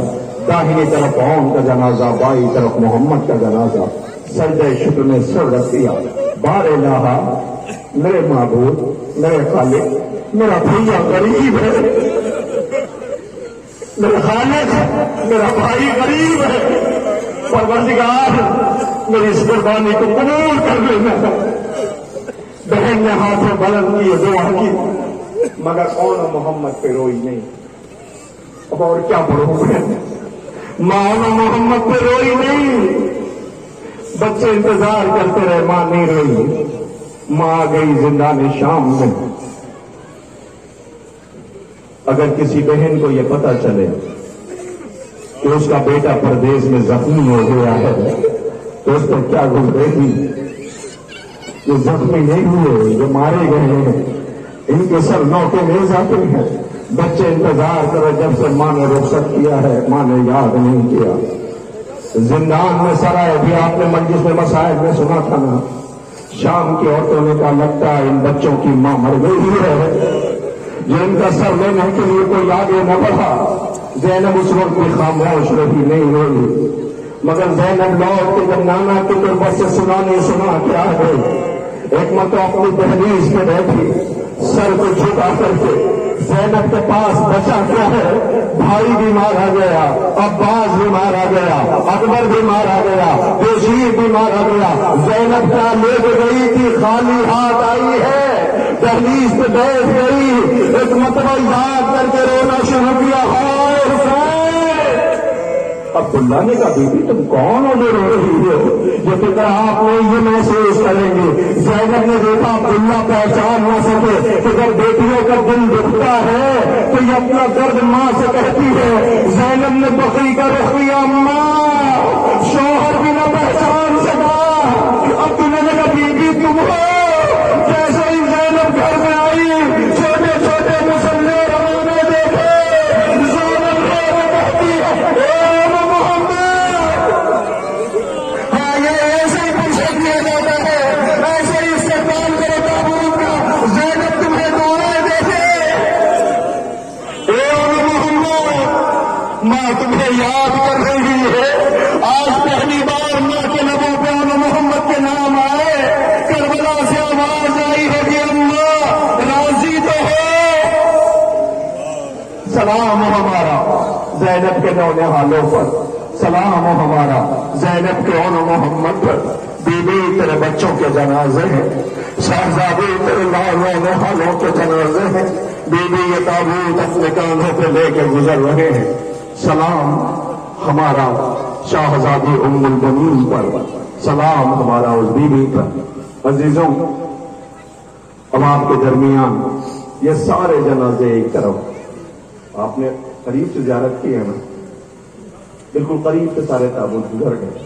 داہنی طرف اون کا جنازہ، بائیں طرف محمد کا جنازہ، سجدہ شکر نے سر رکھ دیا۔ بار الہا میرے معبود، میرے خالق، میرا بھیا غریب ہے، میرے خالق میرا بھائی غریب ہے، پروردگار میری اس قربانی کو قبول کر لینا۔ بہن نے ہاتھیں بلند کیے، دعا کی، مگر اون محمد پہ روئی نہیں۔ اب اور کیا پڑھوں میں؟ ماں اون محمد پہ روئی نہیں، بچے انتظار کرتے رہے، ماں نہیں روئی۔ ماں آ گئی زندان شام میں۔ اگر کسی بہن کو یہ پتا چلے کہ اس کا بیٹا پردیس میں زخمی ہو گیا ہے تو اس پر کیا گزرے گی؟ جو زخمی نہیں ہوئے، جو مارے گئے ہیں، ان کے سر نوکے لے جاتے ہیں۔ بچے انتظار کرے، جب سے ماں نے رخصت کیا ہے ماں نے یاد نہیں کیا۔ زندان میں سرائے بھی آپ نے مجلس میں مسائل میں سنا تھا نا، شام کی عورتوں نے کہا لگتا ہے ان بچوں کی ماں مر گئی ہے، جن کا سر لینے کے لیے کوئی آگے نہ بڑھا۔ زینب اس وقت بھی خاموش رہی، نہیں روئی، مگر زینب لوٹ کے جب نانا کی طرف سے سنا کے آ گئی، ایک مرتبہ اپنی دہلیز پہ بیٹھی، سر کو جھکا کر کے، زینب کے پاس بچا کیا ہے؟ بھائی بھی مارا گیا، عباس بھی مارا گیا، اکبر بھی مارا گیا، بشیر بھی مارا گیا۔ زینب کیا لے کے گئی تھی؟ خالی ہاتھ آئی ہے، دہلیز پہ بیٹھ گئی، ایک مرتبہ یاد کر کے رونا شروع کیا، ہائے حسین۔ عبداللہ نے کہا بی بی تم کون ہو جو رو رہی ہو؟ یہ فکر آپ نے یہ محسوس کریں گے۔ زینب نے دیکھا عبداللہ پہچان نہ سکے کہ جب بیٹیوں کا دل دکھتا ہے تو یہ اپنا درد ماں سے کہتی ہے۔ زینب نے بکری کا رخ کیا، اماں شوہر بھی نہ پہچان سکا۔ عبداللہ نے کہا بی بی تم ہو؟ جیسے ہی زینب گھر میں آئی، چھوٹے چھوٹے مسلے رونے دیکھے، زینب کہتی ہے تمہیں یاد کر رہی ہے۔ آج پہلی بار ماں کے لبوں پہ اون محمد کے نام آئے، کربلا سے آواز آئی ہے کہ اماں راضی تو ہو؟ سلام ہمارا زینب کے نونہالوں پر، سلام ہمارا زینب کے اون محمد پر۔ بی بی تیرے بچوں کے جنازے ہیں، شہزادی تیرے نونہالوں کے جنازے ہیں۔ بی بی یہ تابوت اپنے کاندھوں پہ لے کے گزر رہے ہیں، سلام ہمارا شاہزادی ام المؤمنین پر، سلام ہمارا اس بی بی پر۔ عزیزوں اب آپ کے درمیان یہ سارے جنازے ایک طرف، آپ نے قریب سے زیارت کی ہے نا، بالکل قریب سے سارے تابوت گزر گئے،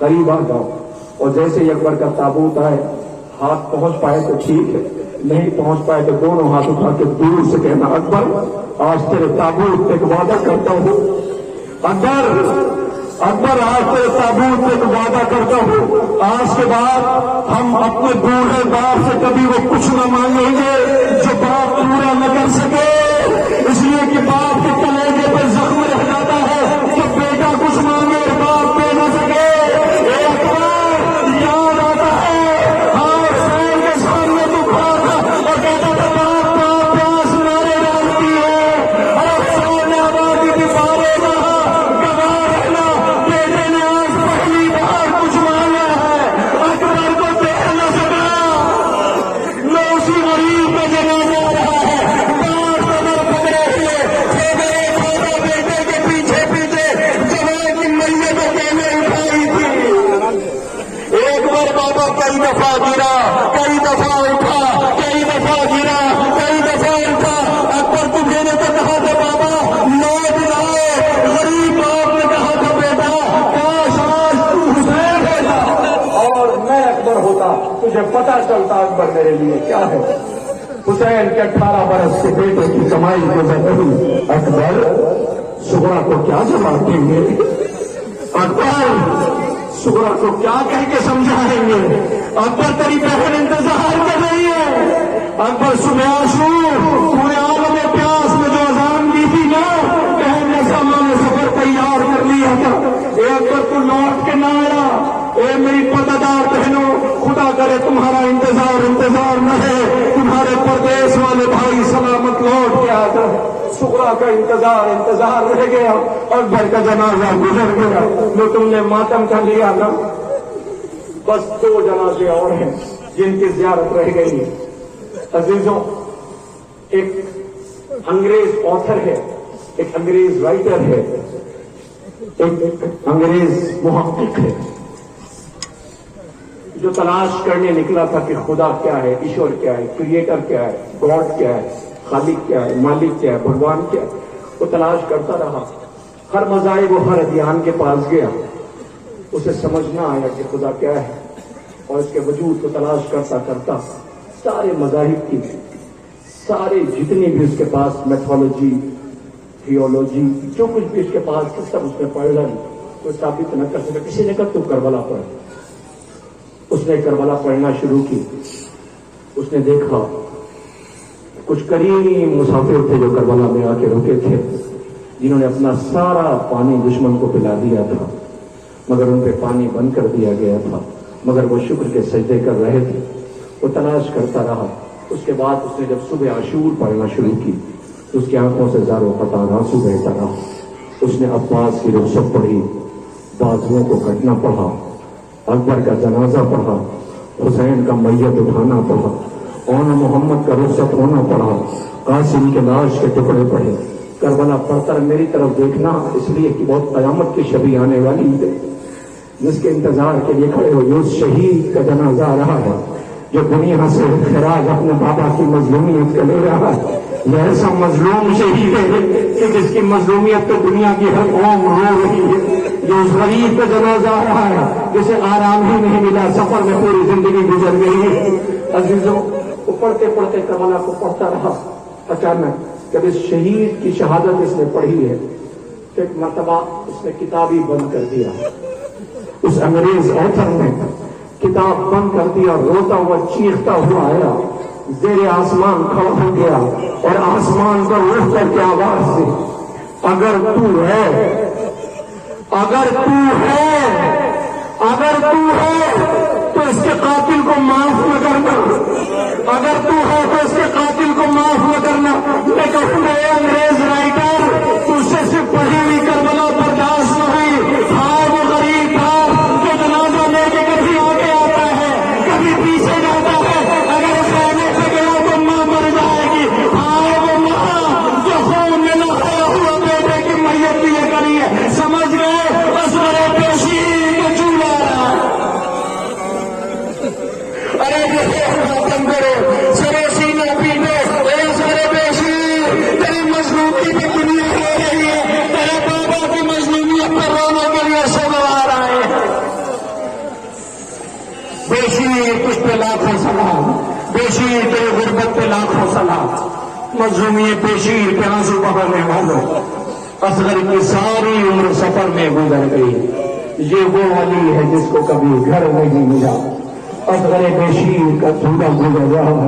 قریب آ جاؤ. اور جیسے ہی اکبر کا تابوت آئے, ہاتھ پہنچ پائے تو ٹھیک ہے, نہیں پہنچ پائے تو دونوں ہاتھ اٹھا کے دور سے کہنا, اکبر آج تیرے تابوت پہ ایک وعدہ کرتا ہوں, اکبر آج تیرے تابوت پہ ایک وعدہ کرتا ہوں, آج کے بعد ہم اپنے بوڑھے باپ سے کبھی وہ کچھ نہ مانگیں گے جو باپ پورا نہ کر سکے, اس لیے کہ باپ کے کلیجے پہ زخم رہ جاتا ہے کہ بیٹا کچھ مانگے باپ دے نہ سکے. اے اکبر یاد آتا ہے ہاں حسین کے سامنے تو کھڑا تھا اور کہتا تھا باپ باپ پیاس مارے ڈالتی ہے, اور حسین نے آبادی کی بارے رہا گواہ رہنا, بیٹے نے آج پہلی بار کچھ مانگا ہے, اکبر کو دے نہ سکا. میں اسی غریب کا جنازہ رہا ہے, پکڑے ہوئے بیٹے کے پیچھے پیچھے جوان کی میت اکیلے اٹھائی تھی. ایک بار بابا کئی دفعہ گرا, کئی دفعہ اٹھا, کئی دفعہ گرا, کئی دفعہ اٹھا. اکبر تمہیں نے تو کہا تھا بابا لوٹ جاؤ, غریب باپ نے کہا تھا بیٹا کاش آج تو حسین ہوتا اور میں اکبر ہوتا, تجھے پتا چلتا اکبر میرے لیے کیا ہے. حسین کے 18 برس کے بیٹے کی کمائی گزر رہی, اکبر سغرا کو کیا جواب دیں گے, اکبر سغرا کو کیا کہہ کے سمجھائیں گے. اکبر تیری بہن انتظار کر رہی ہے. اکبر صبح عاشور پورے عالم پیاس میں جو اذان دی تھی نا, بہن نے سامان سفر تیار کر لیا تھا. اے اکبر تو لوٹ کے نہ آیا. اے میری پردہ بہنوں, خدا کرے تمہارا انتظار نہ ہے, تمہارے پردیس والے بھائی سلامت لوٹ کے آ کر. سغرا کا انتظار رہ گیا, اکبر کا جنازہ گزر گیا. جو تم نے ماتم کر لیا نا, بس 2 جنازے اور ہیں جن کی زیارت رہ گئی. عزیزوں, ایک انگریز آتھر ہے, ایک انگریز رائٹر ہے, ایک انگریز محقق ہے جو تلاش کرنے نکلا تھا کہ خدا کیا ہے, ایشور کیا ہے, کریٹر کیا ہے, گاڈ کیا ہے, خالق کیا ہے, مالک کیا ہے, بھگوان کیا ہے. وہ تلاش کرتا رہا, ہر مذاہب و ہر ادیان کے پاس گیا, اسے سمجھ نہ آیا کہ خدا کیا ہے, اور اس کے وجود کو تلاش کرتا کرتا سارے مذاہب کی, سارے جتنی بھی اس کے پاس میتھولوجی, تھیولوجی, جو کچھ بھی اس کے پاس تھا سب اس نے پڑھ لی, کوئی ثابت نہ کر سکا. کسی نے کہا تو کربلا پڑھ. اس نے کربلا پڑھنا شروع کی. اس نے دیکھا کچھ کریم مسافر تھے جو کربلا میں آ کے رکے تھے, جنہوں نے اپنا سارا پانی دشمن کو پلا دیا تھا, مگر ان پہ پانی بند کر دیا گیا تھا, مگر وہ شکر کے سجدے کر رہے تھے. وہ تلاش کرتا رہا. اس کے بعد اس نے جب صبح عاشور پڑھنا شروع کی تو اس کی آنکھوں سے زاروں قطار آنسو بہتا رہا. اس نے عباس کی رخصت پڑھی, بازوؤں کو کٹنا پڑا, اکبر کا جنازہ پڑھا, حسین کا میت اٹھانا پڑا, اونا محمد کا رخصت ہونا پڑا, قاسم کے لاش کے ٹکڑے پڑے. کربلا پڑھتا میری طرف دیکھنا, اس لیے کہ بہت قیامت کی شبی آنے والی ہے, جس کے انتظار کے لیے کھڑے ہو. یہ اس شہید کا جنازہ آ رہا ہے جو دنیا سے خراج اپنے بابا کی مظلومیت کا لے رہا ہے. یہ ایسا مظلوم شہید ہے کہ جس کی مظلومیت تو دنیا کی ہر قوم رو رہی ہے. جو اس غریب کا جنازہ آ رہا ہے جسے آرام ہی نہیں ملا, سفر میں پوری زندگی گزر گئی ہے. عزیزوں, وہ پڑھتے پڑھتے کربلا کو پڑھتا رہا. اچانک جب اس شہید کی شہادت اس نے پڑھی ہے تو ایک مرتبہ اس نے کتاب ہی بند کر دیا. اس انگریز آتھر نے کتاب بند کر دیا, روتا ہوا چیختا ہوا آیا, زیر آسمان کھڑا ہو گیا اور آسمان پر اٹھ کر کے آواز دی, اگر تو ہے, اگر تو ہے, اگر تو ہے تو اس کے قاتل کو معاف نہ کرنا, اگر تو ہے تو اس کے قاتل کو معاف نہ کرنا. میں کہوں گا اے انگریز رائٹر, تجھ سے صرف پڑھی ہوئی کربلا برداشت نہ ہوئی. ہاں وہ غریب تھا جو جنازہ لے کے کبھی آگے آتا ہے کبھی پیچھے جاتا ہے, اگر اس آنے سے گیا تو ماں مر جائے گی. ہاں وہ ماں جو خون میں نہایا ہوا بیٹے کی میت لیے کری ہے. سمجھ گئے بس میرے پیشی کو چولا. ارے ختم کرو سرے سینہ پیٹے, سارے پیشی تیری مضبوطی بشیر تیرے غربت پہ لاکھوں سلام، مظلومی بشیر پہ آنسو بہانے والوں، اصغر کی ساری عمر سفر میں گزر گئی، یہ وہ ولی ہے جس کو کبھی گھر نہیں ملا، اصغر بشیر کا جھولا گزر رہا،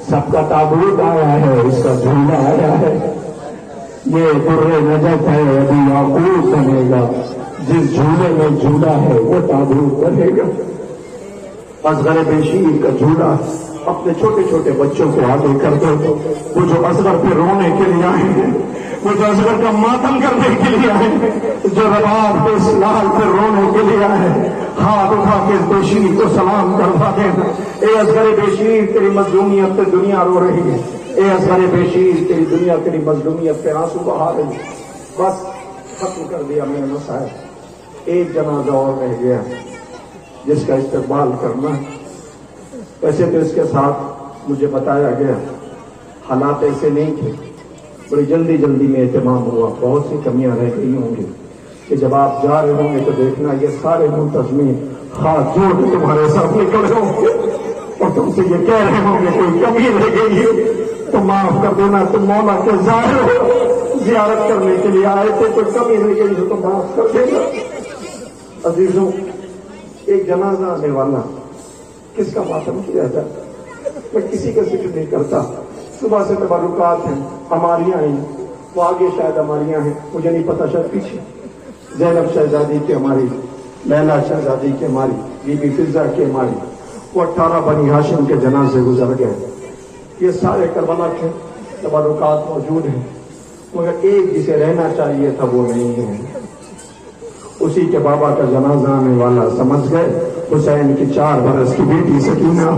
سب کا تابوت آیا ہے، اس کا جھولا آیا ہے، یہ در نجف ہے ابھی یعقوب بنے گا، جس جھولے میں جھولا ہے وہ تابوت بنے گا۔ اصغر بشیر کا جھولا اپنے چھوٹے چھوٹے بچوں کو آگے کر دو، وہ جو اصغر پہ رونے کے لیے آئے ہیں، وہ جو اصغر کا ماتم کرنے کے لیے آئے ہیں، جو رباب پہ اسلال پہ رونے کے لیے آئے ہیں، ہاتھ اٹھا کے اس بشیر کو سلام کروا دینا۔ اے اصغر بشیر تیری مظلومیت پہ دنیا رو رہی ہے، اے اصغر بشیر تیری دنیا تیری مظلومیت پہ آنسو بہا رہی ہے۔ بس ختم کر دیا میں نے مسائل، ایک جنازہ اور رہ گیا جس کا استقبال کرنا ہے۔ ویسے تو اس کے ساتھ مجھے بتایا گیا حالات ایسے نہیں تھے، بڑی جلدی جلدی میں اہتمام ہوا، بہت سی کمیاں رہ گئی ہوں گی کہ جب آپ جا رہے ہوں گے تو دیکھنا یہ سارے منتظمین ہاتھ جوڑ کے تمہارے سامنے کھڑے ہوں گے اور تم سے یہ کہہ رہے ہوں گے کوئی کمی رہ گئی تو معاف کر دینا، تم مولا کے ظاہر ہو، زیارت کرنے کے لیے آئے تھے، کوئی کمی رہ گئی تو تم معاف کر دینا۔ عزیزوں، ایک جنازہ آنے والا کس کا ماتم کیا جاتا، میں کسی کا ذکر نہیں کرتا، صبح سے تبرکات ہیں، ہماریاں ہیں، وہ آگے شاید ہماریاں ہیں، مجھے نہیں پتا، شاید پیچھے زینب شہزادی کی ہماری، لیلا شہزادی کی ہماری، بی بی فضہ کی ہماری، وہ 18 بنی ہاشم کے جنازے گزر گئے، یہ سارے کربلا کے تبرکات موجود ہیں، مگر ایک جسے رہنا چاہیے تھا وہ نہیں ہے، اسی کے بابا کا جنازہ آنے والا، سمجھ گئے حسین کی 4 برس کی بیٹی سکینہ،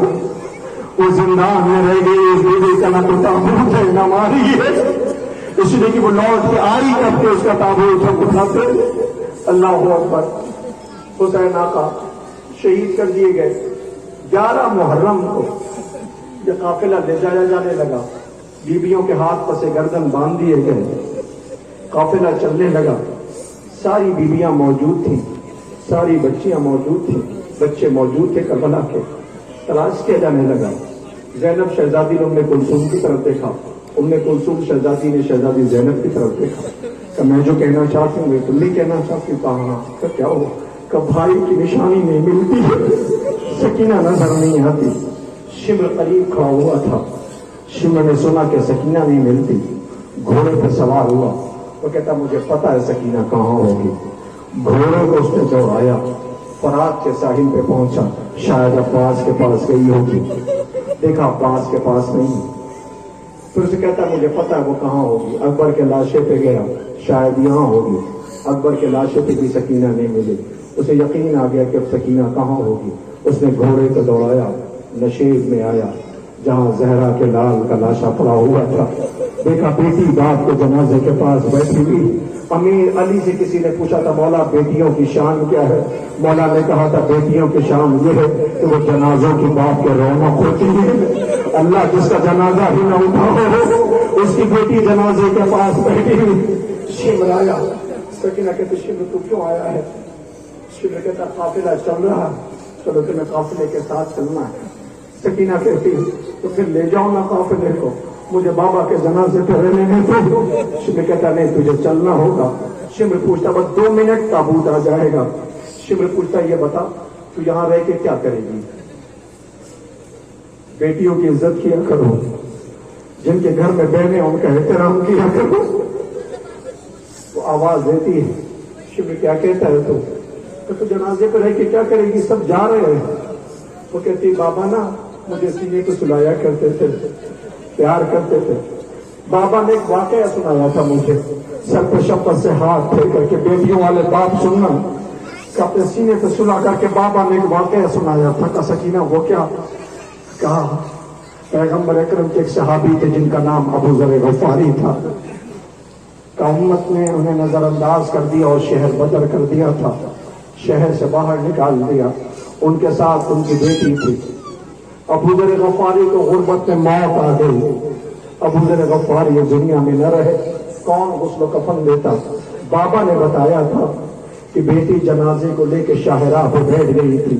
وہ زندان میں رہ گئی، اس بیٹی کا نہ تو تابوت ہے نہ ماری ہے، اس لیے کہ وہ لوٹ کے آئی کب کے اس کا تابوت ہم اٹھاتے۔ اللہ اکبر۔ حسین آقا شہید کر دیے گئے، 11 محرم کو یہ قافلہ لے جایا جانے لگا، بیویوں کے ہاتھ پسے گردن باندھ دیے گئے، قافلہ چلنے لگا، ساری بیویاں موجود تھیں، ساری بچیاں موجود تھیں، بچے موجود تھے کربلا کے، تلاش کیا جانے لگا۔ زینب شہزادی نے ام کلثوم کی طرف دیکھا، ام کلثوم شہزادی نے شہزادی زینب کی طرف دیکھا کہ میں جو کہنا چاہتی ہوں تم بھی کہنا چاہتی، کہا کہ کیا ہوا، کہ بھائی کی نشانی نہیں ملتی ہے، سکینہ نظر نہیں آتی۔ شمر قریب کھڑا ہوا تھا، شمر نے سنا کہ سکینہ نہیں ملتی، گھوڑے پہ سوار ہوا، وہ کہتا مجھے پتا ہے سکینہ کہاں ہوگی، گھوڑے کو اس نے دوڑایا، فرات کے ساحل پہ پہنچا، شاید عباس کے پاس گئی ہوگی، دیکھا عباس کے پاس نہیں، پھر اسے کہتا مجھے پتا ہے وہ کہاں ہوگی، اکبر کے لاشے پہ گیا، شاید یہاں ہوگی، اکبر کے لاشے پہ بھی سکینہ نہیں ملی، اسے یقین آ گیا کہ اب سکینہ کہاں ہوگی، اس نے گھوڑے کو دوڑایا، نشیب میں آیا جہاں زہرا کے لال کا لاشا پڑا ہوا تھا، دیکھا بیٹی باپ کے جنازے کے پاس بیٹھی ہوئی، امیر علی سے کسی نے پوچھا تھا مولا بیٹیوں کی شان کیا ہے، مولا نے کہا تھا بیٹیوں کی شان یہ ہے کہ وہ جنازوں کی باپ کے رونق ہوتی ہے، اللہ جس کا جنازہ ہی نہ اٹھا ہو اس کی بیٹی جنازے کے پاس بیٹھی ہوئی۔ شمر آیا، سکینہ کہتے شمر تو کیوں آیا ہے، شمر کہتا قافلہ چل رہا، چلو تمہیں قافلے کے ساتھ چلنا ہے، سکینہ کہتی تو پھر لے جاؤ نا قافلے کو، مجھے بابا کے جنازے پہ رہنے میں تو، شمر کہتا نہیں تجھے چلنا ہوگا، شمر پوچھتا بس 2 منٹ تابوت آ جائے گا، شمر پوچھتا یہ بتا تو یہاں رہ کے کیا کرے گی، بیٹیوں کی عزت کیا کرو، جن کے گھر میں بہنیں ان کا احترام کیا کرو، وہ آواز دیتی ہے، شمر کیا کہتا ہے تو جنازے پہ رہ کے کیا کرے گی، سب جا رہے ہیں، وہ کہتی بابا نا مجھے سینے کو سلایا کرتے تھے، پیار کرتے تھے، بابا نے ایک واقعہ سنایا تھا مجھے، سر پہ شفقت سے ہاتھ پھیر کر کے، بیٹیوں والے باپ سننا کہ اپنے سینے پہ سلا کر کے بابا نے ایک واقعہ سنایا تھا کہ سکینہ وہ کیا کہا، پیغمبر اکرم کے ایک صحابی تھے جن کا نام ابو ذر غفاری تھا، کہ امت نے انہیں نظر انداز کر دیا اور شہر بدر کر دیا تھا، شہر سے باہر نکال دیا، ان کے ساتھ ان کی بیٹی تھی، ابو ذر غفاری کو غربت میں موت آ گئی، ابو ذر غفاری یہ دنیا میں نہ رہے، کون غسل و کفن دیتا، بابا نے بتایا تھا کہ بیٹی جنازے کو لے کے شاہراہ پہ بیٹھ گئی تھی،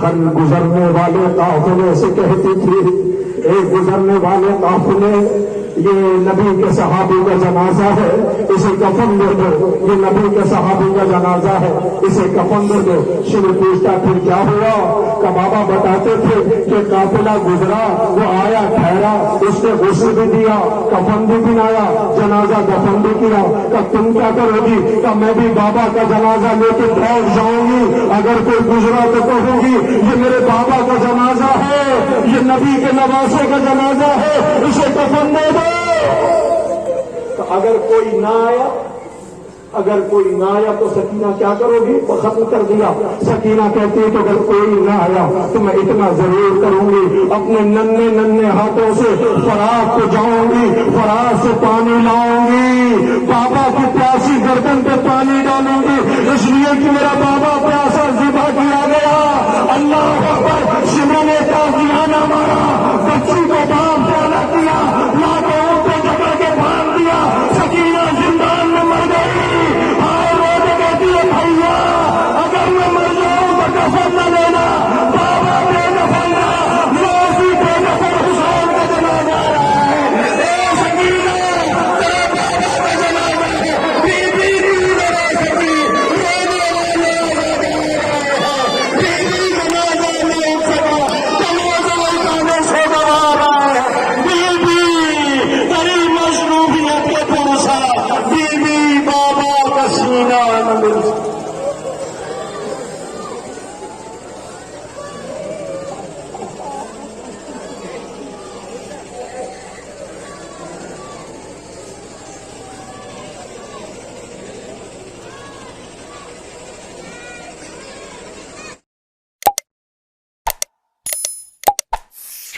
ہر گزرنے والے قافلے سے کہتی تھی ایک گزرنے والے قافلے یہ نبی کے صحابی کا جنازہ ہے اسے کفن دے دو، یہ نبی کے صحابی کا جنازہ ہے اسے کفن دے دو۔ شروع پوچھتا پھر کیا ہوا؟ کہ بابا بتاتے تھے کہ قافلہ گزرا، وہ آیا ٹھہرا، اس نے غسل بھی دیا، کفن بھی بنایا، جنازہ دفن بھی کیا۔ کہ تم کیا کرو گی؟ کہ میں بھی بابا کا جنازہ لے کے بیٹھ جاؤں گی، اگر کوئی گزرا تو کہوں گی یہ میرے بابا کا جنازہ ہے، یہ نبی کے نواسے کا جنازہ ہے، اسے کفن دے دو۔ تو اگر کوئی نہ آیا، اگر کوئی نہ آیا تو سکینہ کیا کرو گی؟ وہ ختم کر دیا۔ سکینہ کہتی ہے کہ اگر کوئی نہ آیا تو میں اتنا ضرور کروں گی، اپنے ننھے ننھے ہاتھوں سے فراق کو جاؤں گی، فراق سے پانی لاؤں گی، بابا کی پیاسی گردن پہ پانی ڈالوں گی، اس لیے کہ میرا بابا پیاسا